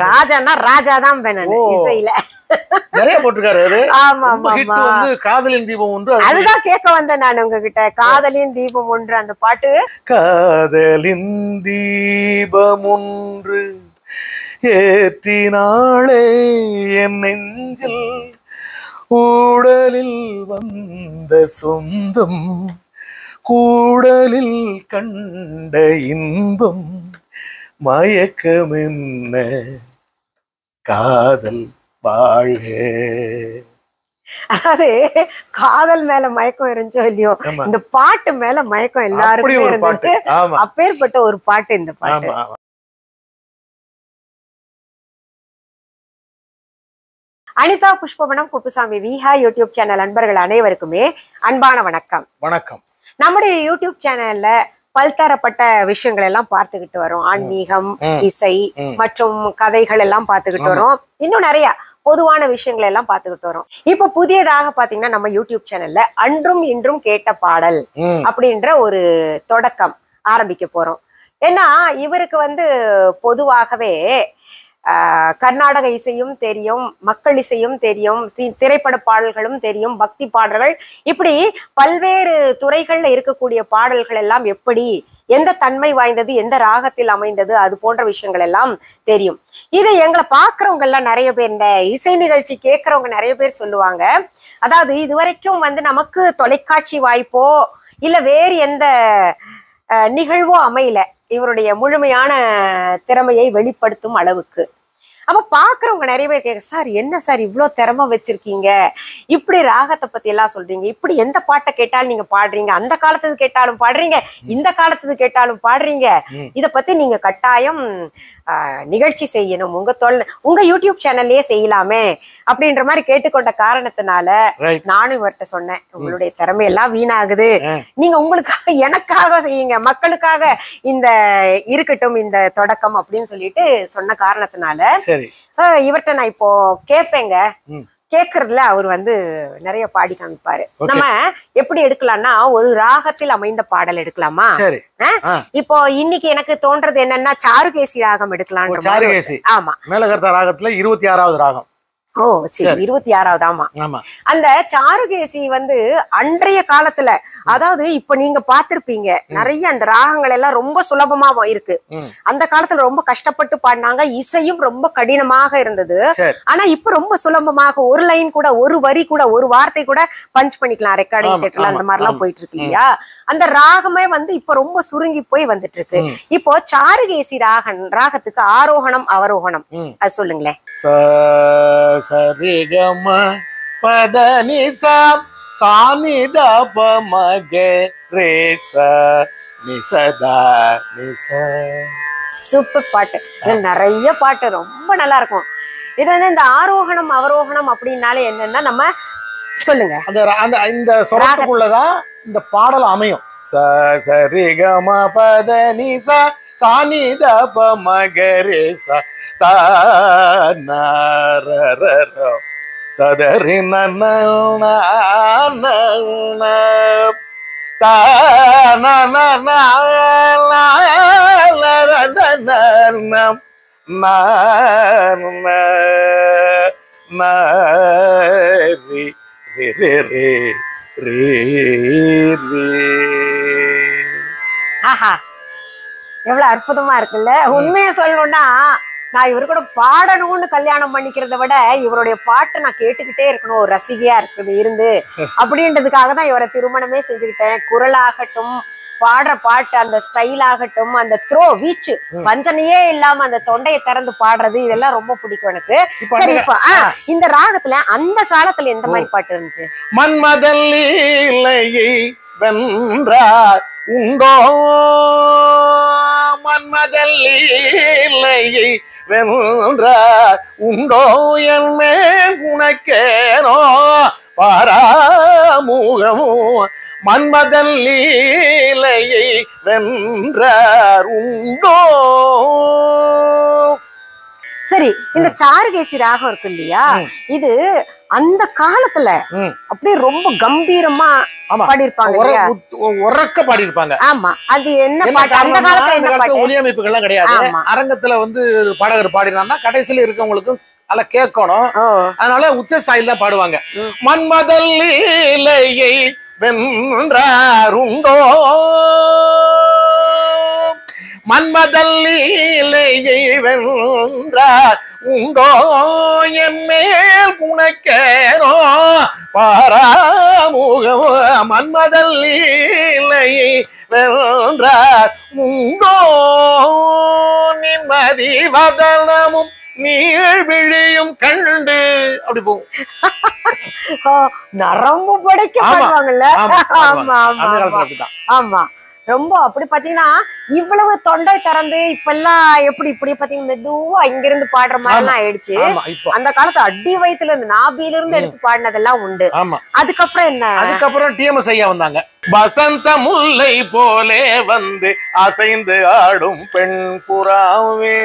ராஜானா ராஜாதான் இசையில நிறைய போட்டிருக்காரு. ஆமா ஆமா வந்து காதலின் தீபம் ஒன்று. அதுதான் கேட்க வந்தேன் நான் உங்ககிட்ட. காதலின் தீபம் ஒன்று அந்த பாட்டு. காதலின் தீபம் ஒன்று ஏற்றினாளே என் நெஞ்சில், ஊடலில் வந்த சொந்தம், கூடலில் கண்ட இன்பம், மயக்கம் என்ன காதல் வாழ்க. அதாவது காதல் மேல மயக்கம் இருந்துச்சோ இல்லையோ, இந்த பாட்டு மேல மயக்கம் எல்லாருமே இருந்தது. அப்பேற்பட்ட ஒரு பாட்டு இந்த பாட்டு. அனிதா புஷ்பவனம் குப்புசாமி விஹா யூடியூப் சேனல் அன்பர்கள் அனைவருக்குமே அன்பான வணக்கம். வணக்கம். நம்முடைய யூடியூப் சேனல்ல பல்தரப்பட்ட விஷயங்கள் எல்லாம் பார்த்துக்கிட்டு வரோம். ஆன்மீகம், இசை மற்றும் கதைகள் எல்லாம் பார்த்துக்கிட்டு வரோம். இன்னும் நிறைய பொதுவான விஷயங்கள் எல்லாம் பார்த்துக்கிட்டு வரோம். இப்போ புதியதாக பாத்தீங்கன்னா நம்ம யூடியூப் சேனல்ல அன்றும் இன்றும் கேட்ட பாடல் அப்படின்ற ஒரு தொடக்கம் ஆரம்பிக்க போறோம். ஏன்னா இவருக்கு வந்து பொதுவாகவே கர்நாடக இசையும் தெரியும், மக்கள் இசையும் தெரியும், திரைப்பட பாடல்களும் தெரியும், பக்தி பாடல்கள், இப்படி பல்வேறு துறைகள்ல இருக்கக்கூடிய பாடல்கள் எல்லாம் எப்படி, எந்த தன்மை வாய்ந்தது, எந்த ராகத்தில் அமைந்தது, அது போன்ற விஷயங்கள் எல்லாம் தெரியும். இதை எங்களை பாக்குறவங்க எல்லாம் நிறைய பேர், இந்த இசை நிகழ்ச்சி கேட்கறவங்க நிறைய பேர் சொல்லுவாங்க, அதாவது இதுவரைக்கும் வந்து நமக்கு தொலைக்காட்சி வாய்ப்போ இல்ல வேறு எந்த நிகழ்வோ அமையல இவருடைய முழுமையான திறமையை வெளிப்படுத்தும் அளவுக்கு. அப்ப பாக்குறவங்க நிறைய பேர் கேட்க, சார் என்ன சார் இவ்வளவு திறமை வச்சிருக்கீங்க, இப்படி ராகத்தை பத்தி எல்லாம் சொல்றீங்க, இப்படி எந்த பாட்டை கேட்டாலும் நீங்க பாடுறீங்க, அந்த காலத்துக்கு கேட்டாலும் பாடுறீங்க, இந்த காலத்துக்கு கேட்டாலும் பாடுறீங்க, இத பத்தி நீங்க கட்டாயம் நிகழ்ச்சி செய்யணும், உங்க யூடியூப் சேனல்லே செய்யலாமே அப்படின்ற மாதிரி கேட்டுக்கொண்ட காரணத்தினால நானும் இவர்கிட்ட சொன்னேன், உங்களுடைய திறமையெல்லாம் வீணாகுது, நீங்க உங்களுக்காக எனக்காக செய்யுங்க, மக்களுக்காக இந்த இருக்கட்டும் இந்த தொடக்கம் அப்படின்னு சொல்லிட்டு சொன்ன காரணத்தினால இவர்கிட்ட நான் இப்போ கேட்பேங்க. கேக்குறதுல அவர் வந்து நிறைய பாடி காமிப்பாரு. நம்ம எப்படி எடுக்கலாம்னா, ஒரு ராகத்தில் அமைந்த பாடல் எடுக்கலாமா? இப்போ இன்னைக்கு எனக்கு தோன்றது என்னன்னா, சாருகேசி ராகம் எடுக்கலாம். ஆமா, மேலகர்த்தா ராகத்துல 26வது ராகம். ஓ சரி, 26வது. ஆமா, அந்த சாருகேசி வந்து அன்றைய காலத்துல, அதாவது இப்ப நீங்க பாத்திருப்பீங்க நிறைய அந்த ராகங்கள் எல்லாம் ரொம்ப சுலபமா இருக்கு. அந்த காலத்துல ரொம்ப கஷ்டப்பட்டு பாடினாங்க, இசையும் ரொம்ப கடினமாக இருந்தது. ஆனா இப்ப ரொம்ப சுலபமாக ஒரு லைன் கூட, ஒரு வரி கூட, ஒரு வார்த்தை கூட பஞ்ச் பண்ணிக்கலாம் ரெக்கார்டிங் தியேட்டர்ல, அந்த மாதிரி எல்லாம் போயிட்டு இருக்கு இல்லையா. அந்த ராகமே வந்து இப்ப ரொம்ப சுருங்கி போய் வந்துட்டு இருக்கு. இப்போ சாருகேசி ராகத்துக்கு ஆரோகணம் அவரோகணம் அது சொல்லுங்களேன். சரிகம பதனிசா சானிதா பமகரேசா நிசதா நிச. சூப்பர் பாட்டு. நிறைய பாட்டு ரொம்ப நல்லா இருக்கும். இது வந்து இந்த ஆரோகணம் அவரோகணம் அப்படின்னாலே என்னன்னா, நம்ம சொல்லுங்க, அந்த இந்த சொரத்துக்குள்ளதான் இந்த பாடல் அமையும். சரிகம பதனிசா சானித பமகரேசா தானரர ததரி நன ஆஹா, எவ்வளவு அற்புதமா இருக்குல்ல. உண்மையை சொல்லணும்னா, நான் இவரு கூட பாடணும்னு கல்யாணம் பண்ணிக்கிறத விட இவருடைய பாட்டை நான் கேட்டுக்கிட்டே இருக்கணும், ஒரு ரசிகையா இருந்து அப்படின்றதுக்காக தான் இவரை திருமணமே செஞ்சுக்கிட்டேன். குரலாகட்டும், பாடுற பாட்டு, அந்த ஸ்டைல் ஆகட்டும், அந்த வீச்சு வஞ்சனையே இல்லாம அந்த தொண்டையை திறந்து பாடுறது, இதெல்லாம் ரொம்ப பிடிக்கும் எனக்கு. சரி, இப்ப இந்த ராகத்துல அந்த காலத்துல எந்த மாதிரி பாட்டு இருந்துச்சு? மன்மதல்லையை வென்றார் உண்டோ, மன்மதல்லையை வென்றார் உண்டோ, என்ன உனக்கேனோ பாராமுகமோ, மன்மதல்லையை வென்றார் உண்டோ. சரி, இந்த சாருகேசி ராகம் இருக்கு இல்லையா, இது அந்த காலத்துல அப்படியே ரொம்ப கம்பீரமா பாடிருப்பாங்க, உறக்க பாடிருப்பாங்க. ஆமா, அது என்ன பாட்டு? அந்த காலத்துல என்ன பாட்டு? ஒலியமைப்புகள்லாம் கிடையாது. அரங்கத்துல வந்து பாடகர் பாடினான்னா கடைசியில இருக்கவங்களுக்கும் அல்ல கேட்கணும். அதனால உச்ச ஸ்தாயில தான் பாடுவாங்க. மன்மதல் லீலையை வென்றாருண்டோ, மன்மதல் லீலையை வென்றார் உண்டோ, என் மேல் உனக்கேனோ பாராமுகமோ, மன்மதல் லீலையை வென்றார் உண்டோ, நிம்மதி வதனமும் நீள் விழியும் கண்டு அப்படி போகும். நரம்பு படைக்க பாடுவாங்கல்ல. ஆமா ஆமா ஆமா, ரொம்ப அப்படி பாத்தீங்கன்னா இவ்வளவு தொண்டை திறந்து இப்பெல்லாம் எப்படி இப்படி பாத்தீங்கன்னா மெதுவா இங்க இருந்து பாடுற மாதிரி ஆயிடுச்சு. அந்த காலத்து அடி வயித்துல இருந்து நாபில இருந்து எடுத்து பாடினதெல்லாம் உண்டு. அதுக்கப்புறம் என்ன? அதுக்கப்புறம் டிஎம்எஸ் ஐயா வந்தாங்க. வசந்த முல்லை போலே வந்து அசைந்து ஆடும் பெண் புறாவே,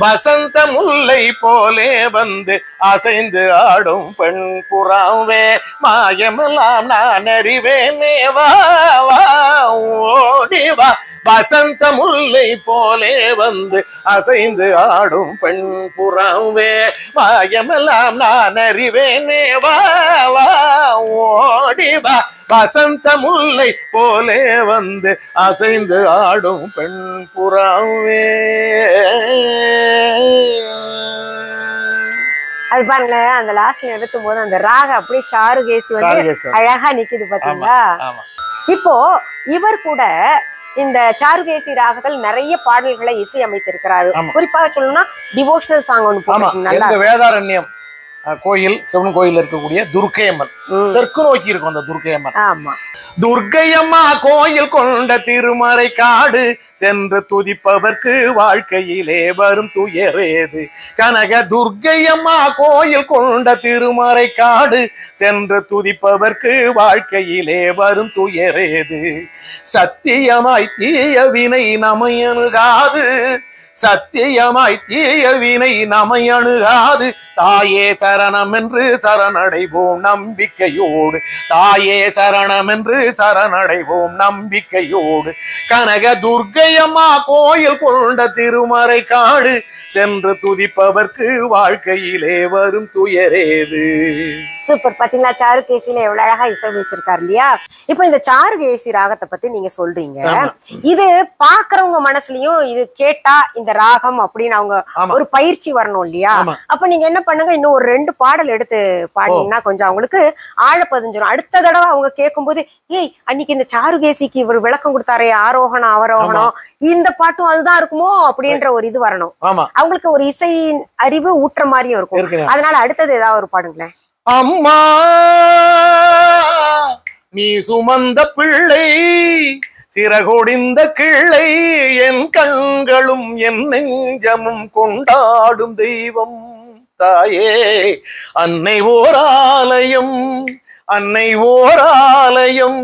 வசந்த முல்லை போலே வந்து அசைந்து ஆடும் பெண் புறாவே, மாயமெல்லாம் நான் அறிவேனே வா வா ஓடிவா, வசந்த முல்லை போலே வந்து அசைந்து ஆடும் பெண் புறாவே, மாயமெல்லாம் நான் அறிவேனே வா வா ஓடிவா, வசந்த முல்லை போலே வந்து அசைந்து ஆடும் பெண் புறாவே. அது பாருங்களேன், அந்த லாஸ்ட் நிறுத்தும் போது அந்த ராக அப்படியே சாருகேசி வந்து அழகா நிக்குது பாத்தீங்களா. இப்போ இவர் கூட இந்த சாருகேசி ராகத்தில் நிறைய பாடல்களை இசை அமைத்திருக்கிறாரு. குறிப்பாக சொல்லணும்னா டிவோஷனல் சாங் ஒண்ணு போட்டிருக்கீங்க. வேதாரண்யம் கோயில், சிவன் கோயில் இருக்கக்கூடிய துர்க்கையம்மன், தெற்கு நோக்கி இருக்கும் அந்த துர்க்கையம்மன். ஆமா, துர்க்கையம்மா கோயில் கொண்ட திருமறை காடு சென்று துதிப்பவர்க்கு வாழ்க்கையிலே வரும் துயரேது, கனக துர்க்கையம்மா கோயில் கொண்ட திருமறை காடு சென்று துதிப்பவர்க்கு வாழ்க்கையிலே வரும் துயரேது, சத்தியமாய் தீய வினை நமையணுகாது, சத்தியமாய் தீய வினை நமையணுகாது, தாயே சரணம் என்று சரணடைவோம் நம்பிக்கையோடு, தாயே சரணம் என்று சரணடைவோம் நம்பிக்கையோடு, கனக துர்க்கையம்மா கோயில் கொண்ட திருமறை காடு சென்று துதிப்பவர்க்கு வாழ்க்கையிலே வரும் துயரேது. சூப்பர். பாத்தீங்களா, சாருகேசியில எவ்வளவு அழகா இசையமைச்சிருக்காரு இல்லையா. இப்போ இந்த சாருகேசி ராகத்தை பத்தி நீங்க சொல்றீங்க, இது பாக்குறவங்க மனசுலயும் இது கேட்டா இந்த ராகம் அப்படின்னு அவங்க ஒரு பயிற்சி வரணும் இல்லையா. அப்ப நீங்க என்ன பண்ணுங்க, இன்னும் ஒரு 2 பாடல் எடுத்து பாடினீங்கன்னா கொஞ்சம் அவங்களுக்கு ஆழ பதிஞ்சிடும். அடுத்த தடவை அவங்க கேட்கும்போது, ஏய் அன்னைக்கு இந்த சாருகேசிக்கு இவர் விளக்கம் கொடுத்தாரே ஆரோகணம் அவரோகணம், இந்த பாட்டும் அதுதான் இருக்குமோ அப்படின்ற ஒரு இது வரணும். அவங்களுக்கு ஒரு இசை அறிவு ஊற்ற மாதிரியும் இருக்கும். அதனால அடுத்தது ஏதாவது ஒரு பாடுங்களேன். அம்மா நீ சுமந்த பிள்ளை சிறகொடிந்த கிள்ளை, என் கண்களும் என் நெஞ்சமும் கொண்டாடும் தெய்வம் தாயே, அன்னை ஓராலயம், அன்னை ஓராலயம்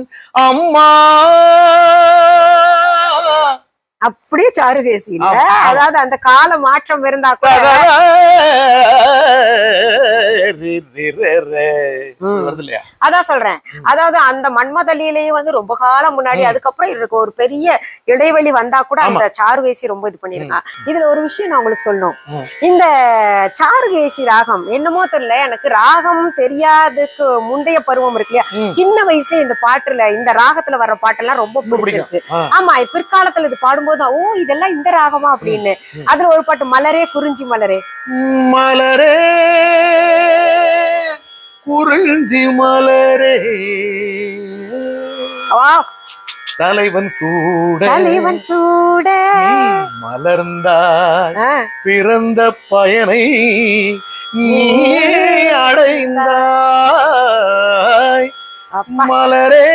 அம்மா. அப்படியே சாருகேசி இல்ல, அதாவது அந்த கால மாற்றம் இருந்தா கூட அதான் சொல்றேன். அதாவது அந்த மன்மதலியிலேயே வந்து ரொம்ப காலம் முன்னாடி, அதுக்கப்புறம் இருக்கு ஒரு பெரிய இடைவெளி வந்தா கூட அந்த சாருகேசி ரொம்ப இது பண்ணிருக்காங்க. இதுல ஒரு விஷயம் நான் உங்களுக்கு சொல்லணும். இந்த சாருகேசி ராகம் என்னமோ தெரியல, எனக்கு ராகம் தெரியாததுக்கு முந்தைய பருவம் இருக்கு இல்லையா, சின்ன வயசு இந்த பாட்டுல இந்த ராகத்துல வர்ற பாட்டெல்லாம் ரொம்ப பிடிச்சிருக்கு. ஆமா, பிற்காலத்துல இது பாடும்போது ஓ இதெல்லாம் இந்த ராகமா அப்படின்னு. அதுல ஒரு பாட்டு மலரே குறிஞ்சி மலரே, மலரே குறிஞ்சி மலரே, தலைவன் சூட தலைவன் சூட மலர்ந்தாய், பிறந்த பயனை நீ அடைந்தாய், மலரே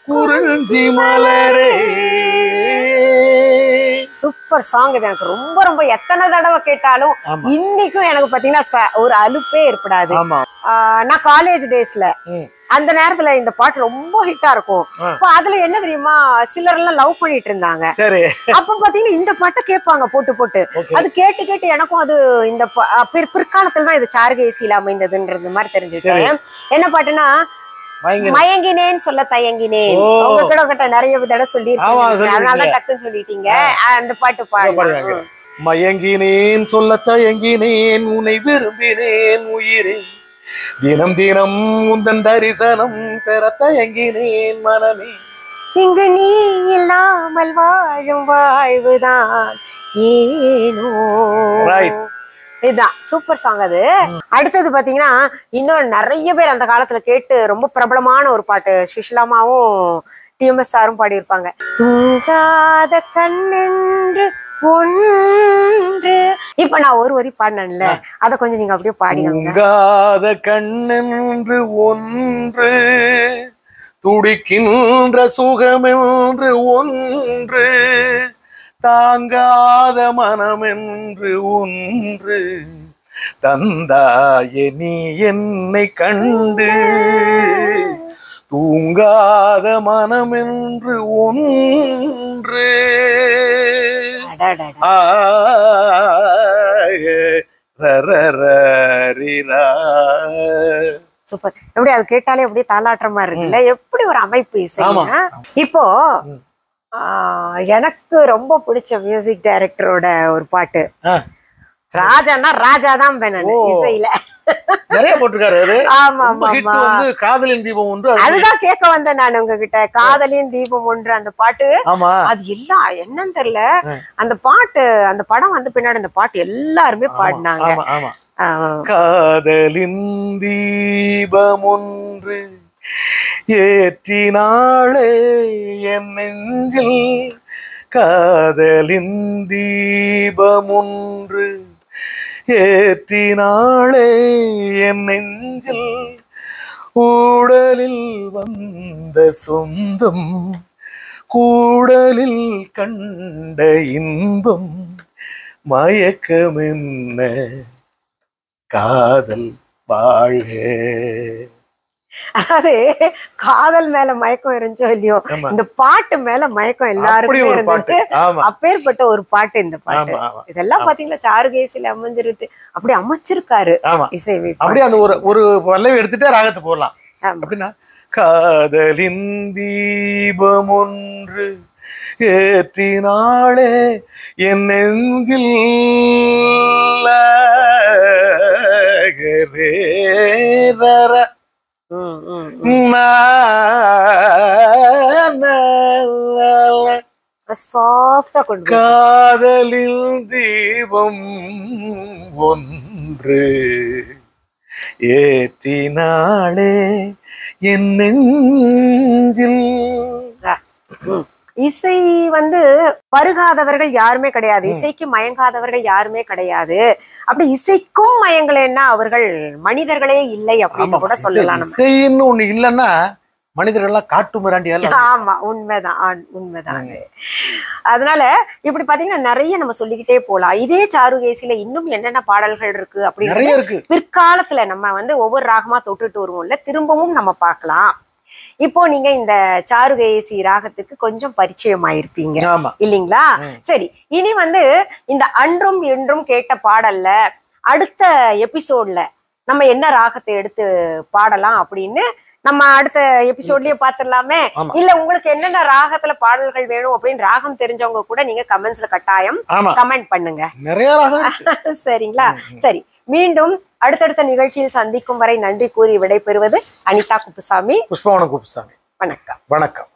குறிஞ்சி மலரே. சூப்பர் சாங் இது. எனக்கு ரொம்ப ரொம்ப எத்தனை தடவை கேட்டாலும் இன்னைக்கும் எனக்கு பாத்தீங்கன்னா ஒரு அலுப்பே ஏற்படாது. நான் காலேஜ் டேஸ்ல அந்த நேரத்துல இந்த பாட்டு ரொம்ப ஹிட்டா இருக்கும். அப்ப அதுல என்ன தெரியுமா, சிலர் எல்லாம் லவ் பண்ணிட்டு இருந்தாங்க. அப்ப பாத்தீங்கன்னா இந்த பாட்டை கேட்பாங்க போட்டு போட்டு. அது கேட்டு கேட்டு எனக்கும் அது இந்த பிற்காலத்துல தான் இது சாருகேசியில அமைந்ததுன்றது மாதிரி தெரிஞ்சுக்கிட்டேன். என்ன பாட்டுன்னா, மயங்கினேன் சொல்ல தயங்கினேன். உங்ககிட்ட நிறைய தடவை சொல்லிருக்கேன், அதனாலதான் டக்குன்னு சொல்லிட்டீங்க. அந்த பாட்டு பாடுங்க. மயங்கினேன் சொல்ல தயங்கினேன், உன்னை விரும்பினேன் உயிரே, தினம் தினம் உந்தன் தரிசனம் பெற தயங்கினேன் மனமே, இங்கு நீ இல்லாமல் வாழும் வாழ்வுதான் ஏனோ. இதுதான் சூப்பர் சாங் அது. அடுத்தது பாத்தீங்கன்னா இன்னும் நிறைய பேர் அந்த காலத்துல கேட்டு ரொம்ப பிரபலமான ஒரு பாட்டு, சுஷிலாமாவும் டிஎம்எஸ் சாரும் பாடியிருப்பாங்க. தூங்காத கண்ணென்று ஒன்று. இப்ப நான் ஒரு வரி பாடினேன்ல, அத கொஞ்சம் நீங்க அப்படியே பாடிங்க. தூங்காத கண்ணென்று ஒன்று, துடிக்கின்ற சுகமென்று ஒன்று, தாங்காத மனமென்று ஒன்று, தந்தாயே நீ என்னை கண்டு, தூங்காத மனமென்று ஒன்று. சூப்பர். எப்படி அது கேட்டாலே அப்படியே தாலாட்டுறமா இருக்குல்ல, எப்படி ஒரு அமைப்பு இசை. இப்போ எனக்கு ரொம்ப பிடிச்ச மியூசிக் டைரக்டரோட ஒரு பாட்டு, ராஜானா ராஜாதான் இசையில நிறைய போட்டிருக்காரு. ஆமா ஆமா, காதலின் தீபம் ஒன்று, அதுதான் கேட்க வந்தேன் நான் உங்ககிட்ட. காதலின் தீபம் ஒன்று அந்த பாட்டு, அது எல்லாம் என்னன்னு தெரியல, அந்த பாட்டு அந்த படம் வந்து பின்னாடி அந்த பாட்டு எல்லாருமே பாடினாங்க. காதலின் தீபம் ஒன்று ஏற்றினாளே என் நெஞ்சில், காதலின் தீபம் ஒன்று ஏற்றினாளே என் நெஞ்சில், ஊடலில் வந்த சொந்தம் கூடலில் கண்ட இன்பம், மயக்கம் என்ன காதல் வாழ்க. அதாவது காதல் மேல மயக்கம் இருந்துச்சோ இல்லையோ, இந்த பாட்டு மேல மயக்கம் எல்லாருக்கும் இருந்துட்டு அப்பேற்பட்ட ஒரு பாட்டு இந்த பாட்டு. இதெல்லாம் பாத்தீங்களா சாருகேசில அமைஞ்சிருக்கு, அப்படி அமைச்சிருக்காரு இசை. அப்படியே அந்த ஒரு பல்லவி எடுத்துட்டு ராகத்தை போடலாம் அப்படின்னா, காதலின் தீபம் ஒன்று ஏற்றினாளே என் நெஞ்சில், காதலில் தீபம் ஒன்று ஏற்றினாளே என் நெஞ்சில். இசை வந்து பருகாதவர்கள் யாருமே கிடையாது, இசைக்கு மயங்காதவர்கள் யாருமே கிடையாது. அப்படி இசைக்கும் மயங்கலைன்னா அவர்கள் மனிதர்களே இல்லை அப்படின்னு கூட சொல்லலாம். இசைன்னு ஒண்ணு இல்லைன்னா மனிதர்கள்லாம் காட்டு மிராண்டியால. ஆமா, உண்மைதான் உண்மைதான். அதனால இப்படி பாத்தீங்கன்னா நிறைய நம்ம சொல்லிக்கிட்டே போலாம். இதே சாருகேசில இன்னும் என்னென்ன பாடல்கள் இருக்கு அப்படின்னு பிற்காலத்துல நம்ம வந்து ஒவ்வொரு ராகமா தொட்டுட்டு வருவோம்ல, திரும்பவும் நம்ம பார்க்கலாம். இப்போ நீங்க இந்த சாருகேசி ராகத்துக்கு கொஞ்சம் பரிச்சயம் ஆயிருப்பீங்க இல்லீங்களா? சரி, இனி வந்து இந்த அன்றும் இன்றும் கேட்ட பாடல்ல அடுத்த எபிசோட்ல நம்ம என்ன ராகத்தை எடுத்து பாடலாம் அப்படின்னு நம்ம அடுத்த எபிசோட்லயே பாத்துடலாமே. இல்ல உங்களுக்கு என்னென்ன ராகத்துல பாடல்கள் வேணும் அப்படின்னு ராகம் தெரிஞ்சவங்க கூட நீங்க கமெண்ட்ஸ்ல கட்டாயம் கமெண்ட் பண்ணுங்க. நிறைய ராகம் சரிங்களா? சரி, மீண்டும் அடுத்தடுத்த நிகழ்ச்சியில் சந்திக்கும் வரை நன்றி கூறி விடைபெறுவது அனிதா குப்புசாமி, புஷ்பவனம் குப்புசாமி. வணக்கம். வணக்கம்.